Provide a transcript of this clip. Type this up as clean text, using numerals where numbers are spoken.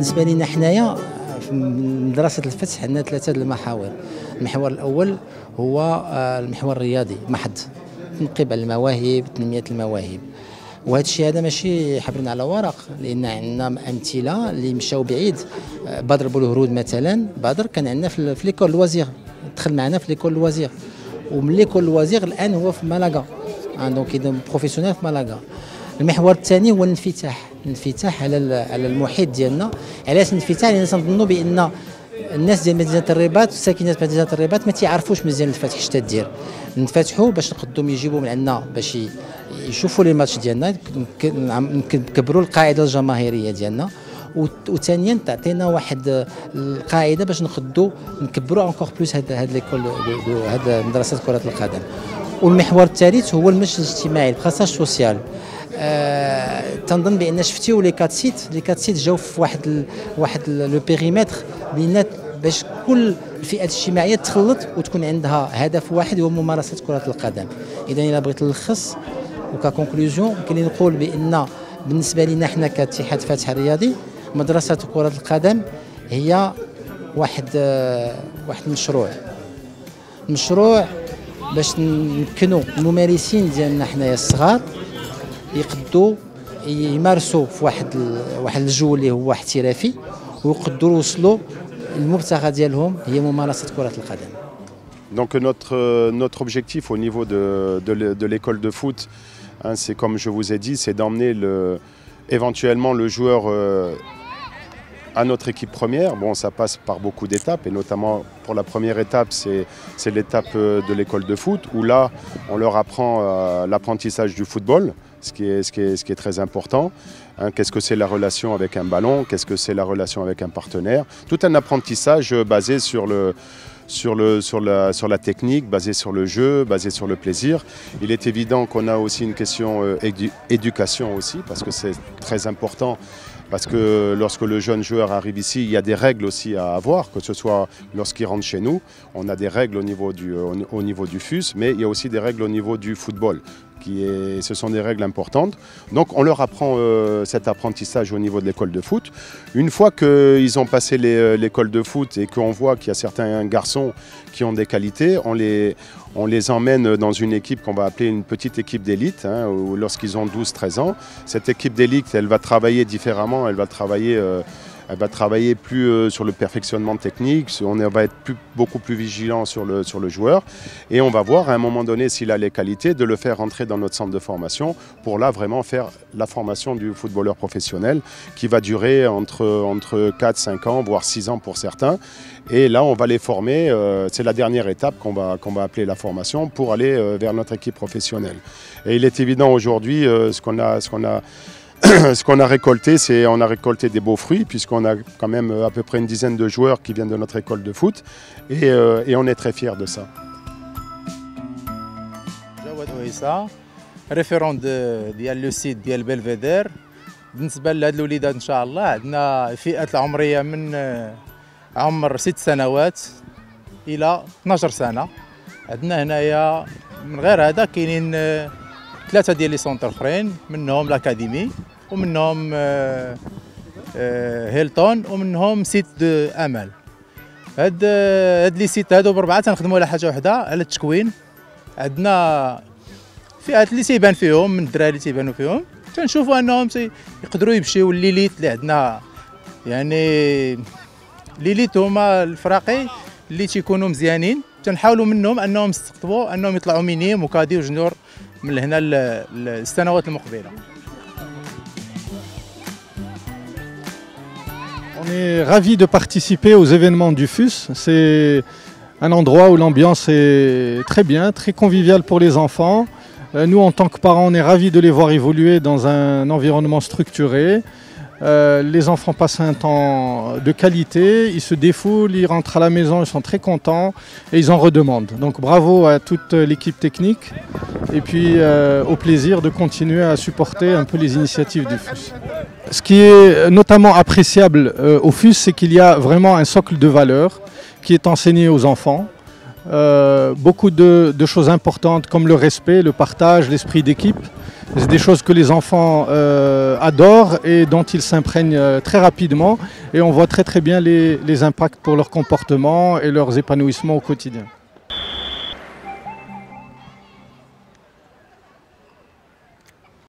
بالنسبه لنا حنايا في مدرسه الفتح عندنا ثلاثه المحاور. المحور الاول هو المحور الرياضي محض، تنقيب على المواهب، تنميه المواهب. وهذا الشيء هذا ماشي حبرنا على ورق، لان عندنا امثله اللي مشاو بعيد. بدر بولهرود مثلا، بدر كان عندنا في ليكول لوازير، دخل معنا في ليكول لوازير، ومن ليكول لوازير الان هو في مالاغا، دونك اذا بروفيسيونيل في مالاغا. المحور الثاني هو الانفتاح على المحيط ديالنا. علاش الانفتاح؟ لان تنظنوا بان الناس ديال مدينه الرباط والساكنات مدينه الرباط ما تيعرفوش مزيان الفتح شتا دير. نفتحوا باش نقدم يجيبوا من عندنا باش يشوفوا لي ماتش ديالنا، نكبروا القاعده الجماهيريه ديالنا، وثانيا تعطينا واحد القاعده باش نكبروا انكور بلوس هاد ليكول، هاد مدرسه كره القدم. والمحور الثالث هو المجلس الاجتماعي، الباساج سوسيال. تنظن بان شفتيو لي كات سيت جاو في واحد لو بيريمتر بينات باش كل الفئات الاجتماعيه تخلط وتكون عندها هدف واحد هو ممارسه كره القدم. اذا الا بغيت نلخص وككونكلوزيون يمكن نقول بان بالنسبه لنا حنا كاتحاد فتح الرياضي، مدرسه كره القدم هي واحد مشروع باش نمكنوا الممارسين ديالنا حنايا الصغار يقدروا يمارسوا في واحد الجو اللي هو احترافي، ويقدروا يوصلوا المبتغى ديالهم هي ممارسه كره القدم. Donc notre objectif au niveau de l'école de foot, hein, c'est comme je vous ai dit, c'est d'emmener éventuellement le joueur à notre équipe première. Bon, ça passe par beaucoup d'étapes, et notamment pour la première étape, c'est l'étape de l'école de foot, où là, on leur apprend l'apprentissage du football, ce qui est très important. Hein, qu'est-ce que c'est la relation avec un ballon, qu'est-ce que c'est la relation avec un partenaire. Tout un apprentissage basé sur la technique, basé sur le jeu, basé sur le plaisir. Il est évident qu'on a aussi une question éducation aussi, parce que c'est très important. Parce que lorsque le jeune joueur arrive ici, il y a des règles aussi à avoir, que ce soit lorsqu'il rentre chez nous, on a des règles au niveau du FUS, mais il y a aussi des règles au niveau du football. Ce sont des règles importantes. Donc on leur apprend cet apprentissage au niveau de l'école de foot. Une fois qu'ils ont passé l'école de foot et qu'on voit qu'il y a certains garçons qui ont des qualités, on les emmène dans une équipe qu'on va appeler une petite équipe d'élite, hein, lorsqu'ils ont 12-13 ans. Cette équipe d'élite, elle va travailler différemment, elle va travailler plus sur le perfectionnement technique, on va être beaucoup plus vigilant sur le joueur, et on va voir à un moment donné s'il a les qualités, de le faire rentrer dans notre centre de formation pour là vraiment faire la formation du footballeur professionnel qui va durer entre 4-5 ans, voire 6 ans pour certains. Et là, on va les former, c'est la dernière étape qu'on va appeler la formation pour aller vers notre équipe professionnelle. Et il est évident aujourd'hui, ce qu'on a récolté, c'est on a récolté des beaux fruits, puisqu'on a quand même à peu près une dizaine de joueurs qui viennent de notre école de foot, et on est très fiers de ça. جواد ويسا ريفيرون ديال لو سيت ديال بلفيدير. بالنسبه لهاد الوليدات ان شاء الله عندنا الفئات العمريه من عمر 6 سنوات الى 12 سنه. عندنا هنايا من غير هذا كاينين 3 ديال لي سونتر اخرين، منهم الاكاديمي، ومنهم هيلتون، ومنهم سيت دو امل. هاد لي سيت هادو بربعه تنخدموا على حاجه وحده، على التكوين. عندنا فئات اللي تيبان فيهم من الدراري اللي تيبانوا فيهم، تنشوفوا انهم يقدروا يمشيو لليليت اللي عندنا. يعني ليليت هما الفراقي اللي تيكونوا مزيانين، تنحاولوا منهم انهم يستقطبوا انهم يطلعوا مينيم وكادي وجنيور من هنا السنوات المقبله. On est ravis de participer aux événements du FUS. C'est un endroit où l'ambiance est très bien, très conviviale pour les enfants. Nous, en tant que parents, on est ravis de les voir évoluer dans un environnement structuré. Les enfants passent un temps de qualité, ils se défoulent, ils rentrent à la maison, ils sont très contents et ils en redemandent. Donc bravo à toute l'équipe technique et puis au plaisir de continuer à supporter un peu les initiatives du FUS. Ce qui est notamment appréciable au FUS, c'est qu'il y a vraiment un socle de valeurs qui est enseigné aux enfants. beaucoup de choses importantes comme le respect, le partage, l'esprit d'équipe. C'est des choses que les enfants adorent et dont ils s'imprègnent très rapidement. Et on voit très bien les impacts pour leur comportement et leurs épanouissements au quotidien.